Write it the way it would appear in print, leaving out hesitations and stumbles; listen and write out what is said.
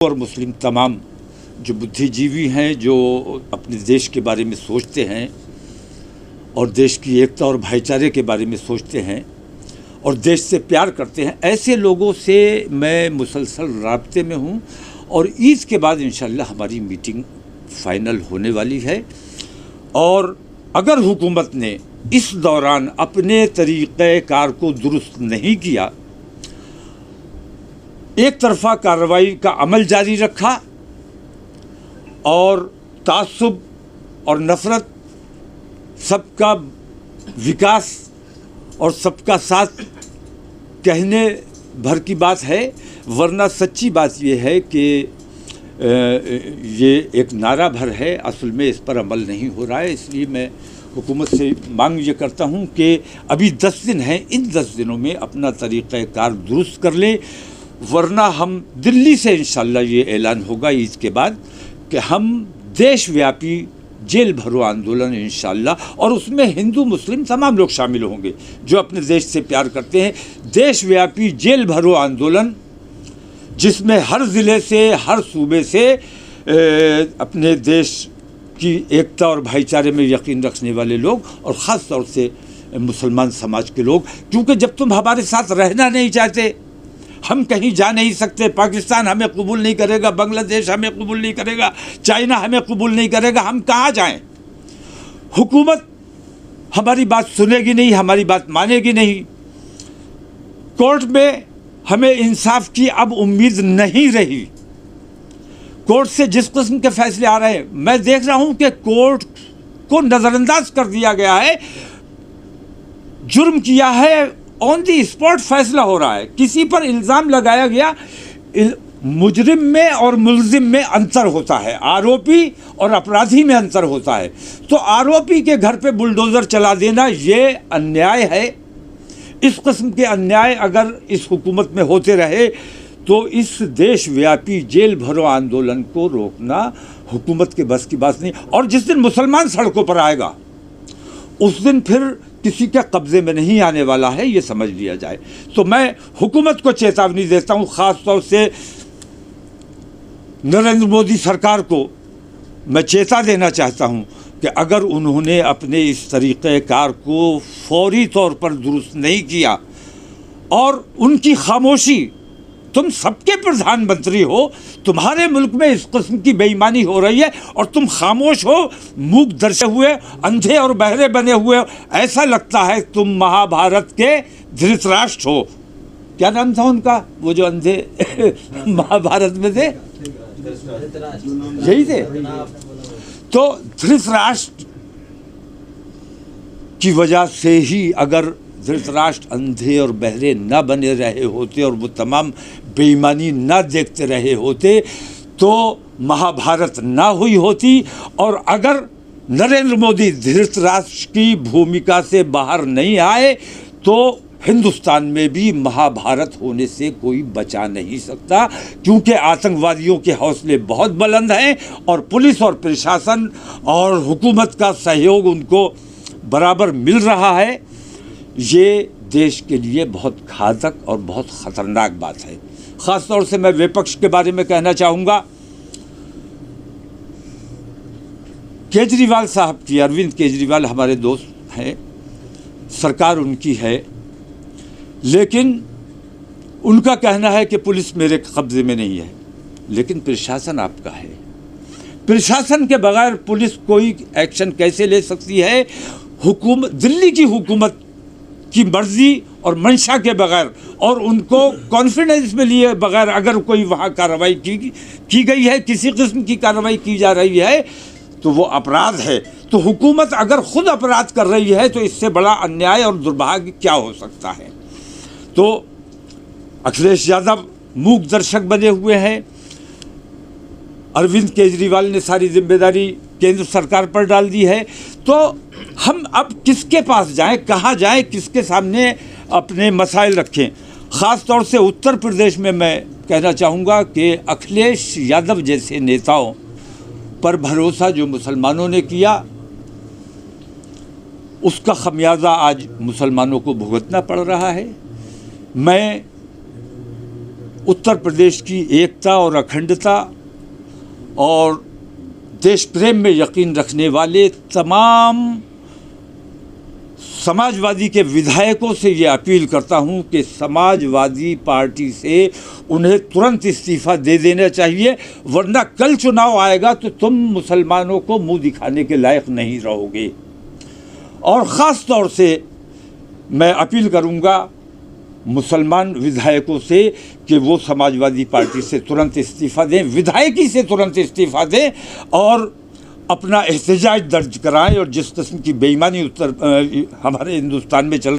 और मुस्लिम तमाम जो बुद्धिजीवी हैं, जो अपने देश के बारे में सोचते हैं और देश की एकता और भाईचारे के बारे में सोचते हैं और देश से प्यार करते हैं, ऐसे लोगों से मैं मुसलसल राब्ते में हूँ। और ईद के बाद इंशाअल्लाह हमारी मीटिंग फाइनल होने वाली है। और अगर हुकूमत ने इस दौरान अपने तरीक़े-कार को दुरुस्त नहीं किया, एक तरफ़ा कार्रवाई का अमल जारी रखा और तासुब और नफ़रत, सबका विकास और सबका साथ कहने भर की बात है, वरना सच्ची बात ये है कि ये एक नारा भर है, असल में इस पर अमल नहीं हो रहा है। इसलिए मैं हुकूमत से मांग ये करता हूँ कि अभी 10 दिन हैं, इन 10 दिनों में अपना तरीक़ा-कार दुरुस्त कर लें, वरना हम दिल्ली से इंशाअल्लाह ये ऐलान होगा ईद के बाद कि हम देशव्यापी जेल भरो आंदोलन इंशाअल्लाह, और उसमें हिंदू मुस्लिम तमाम लोग शामिल होंगे जो अपने देश से प्यार करते हैं। देशव्यापी जेल भरो आंदोलन जिसमें हर ज़िले से, हर सूबे से अपने देश की एकता और भाईचारे में यकीन रखने वाले लोग, और ख़ास तौर से मुसलमान समाज के लोग, क्योंकि जब तुम हमारे साथ रहना नहीं चाहते, हम कहीं जा नहीं सकते, पाकिस्तान हमें कबूल नहीं करेगा, बांग्लादेश हमें कबूल नहीं करेगा, चाइना हमें कबूल नहीं करेगा, हम कहाँ जाएं? हुकूमत हमारी बात सुनेगी नहीं, हमारी बात मानेगी नहीं। कोर्ट में हमें इंसाफ की अब उम्मीद नहीं रही। कोर्ट से जिस किस्म के फैसले आ रहे हैं, मैं देख रहा हूं कि कोर्ट को नज़रअंदाज कर दिया गया है। जुर्म किया है, ऑन दी स्पॉट फैसला हो रहा है। किसी पर इल्ज़ाम लगाया गया, मुजरिम में और मुल्जिम में अंतर होता है, आरोपी और अपराधी में अंतर होता है। तो आरोपी के घर पे बुलडोज़र चला देना ये अन्याय है। इस किस्म के अन्याय अगर इस हुकूमत में होते रहे तो इस देशव्यापी जेल भरो आंदोलन को रोकना हुकूमत के बस की बात नहीं। और जिस दिन मुसलमान सड़कों पर आएगा, उस दिन फिर किसी के कब्ज़े में नहीं आने वाला है, ये समझ लिया जाए। तो मैं हुकूमत को चेतावनी देता हूँ, ख़ास तौर से नरेंद्र मोदी सरकार को मैं चेता देना चाहता हूँ कि अगर उन्होंने अपने इस तरीक़े-कार को फौरी तौर पर दुरुस्त नहीं किया और उनकी खामोशी, तुम सबके प्रधानमंत्री हो, तुम्हारे मुल्क में इस किस्म की बेईमानी हो रही है और तुम खामोश हो, मूक दर्शे हुए, अंधे और बहरे बने हुए, ऐसा लगता है तुम महाभारत के धृतराष्ट्र हो। क्या नाम था उनका, वो जो अंधे महाभारत में थे, यही थे। तो धृतराष्ट्र की वजह से ही अगर धृतराष्ट्र अंधे और बहरे न बने रहे होते और वो तमाम बेईमानी न देखते रहे होते तो महाभारत ना हुई होती। और अगर नरेंद्र मोदी धृतराष्ट्र की भूमिका से बाहर नहीं आए तो हिंदुस्तान में भी महाभारत होने से कोई बचा नहीं सकता, क्योंकि आतंकवादियों के हौसले बहुत बुलंद हैं और पुलिस और प्रशासन और हुकूमत का सहयोग उनको बराबर मिल रहा है। ये देश के लिए बहुत घातक और बहुत ख़तरनाक बात है। ख़ास तौर से मैं विपक्ष के बारे में कहना चाहूँगा, केजरीवाल साहब की, अरविंद केजरीवाल हमारे दोस्त हैं, सरकार उनकी है, लेकिन उनका कहना है कि पुलिस मेरे कब्ज़े में नहीं है, लेकिन प्रशासन आपका है। प्रशासन के बगैर पुलिस कोई एक्शन कैसे ले सकती है? हुकूमत, दिल्ली की हुकूमत की मर्ज़ी और मंशा के बगैर और उनको कॉन्फिडेंस में लिए बगैर अगर कोई वहाँ कार्रवाई की गई है, किसी किस्म की कार्रवाई की जा रही है, तो वो अपराध है। तो हुकूमत अगर ख़ुद अपराध कर रही है तो इससे बड़ा अन्याय और दुर्भाग्य क्या हो सकता है? तो अखिलेश यादव मूक दर्शक बने हुए हैं। अरविंद केजरीवाल ने सारी जिम्मेदारी केंद्र सरकार पर डाल दी है। तो हम अब किसके पास जाएं, कहाँ जाएं, किसके सामने अपने मसाइल रखें? ख़ास तौर से उत्तर प्रदेश में मैं कहना चाहूँगा कि अखिलेश यादव जैसे नेताओं पर भरोसा जो मुसलमानों ने किया, उसका खमियाजा आज मुसलमानों को भुगतना पड़ रहा है। मैं उत्तर प्रदेश की एकता और अखंडता और देश प्रेम में यकीन रखने वाले तमाम समाजवादी के विधायकों से ये अपील करता हूं कि समाजवादी पार्टी से उन्हें तुरंत इस्तीफ़ा दे देना चाहिए, वरना कल चुनाव आएगा तो तुम मुसलमानों को मुंह दिखाने के लायक नहीं रहोगे। और ख़ास तौर से मैं अपील करूंगा मुसलमान विधायकों से कि वो समाजवादी पार्टी से तुरंत इस्तीफ़ा दें, विधायकी से तुरंत इस्तीफ़ा दें और अपना एहतजाज दर्ज कराएं। और जिस किस्म की बेईमानी हमारे हिंदुस्तान में चल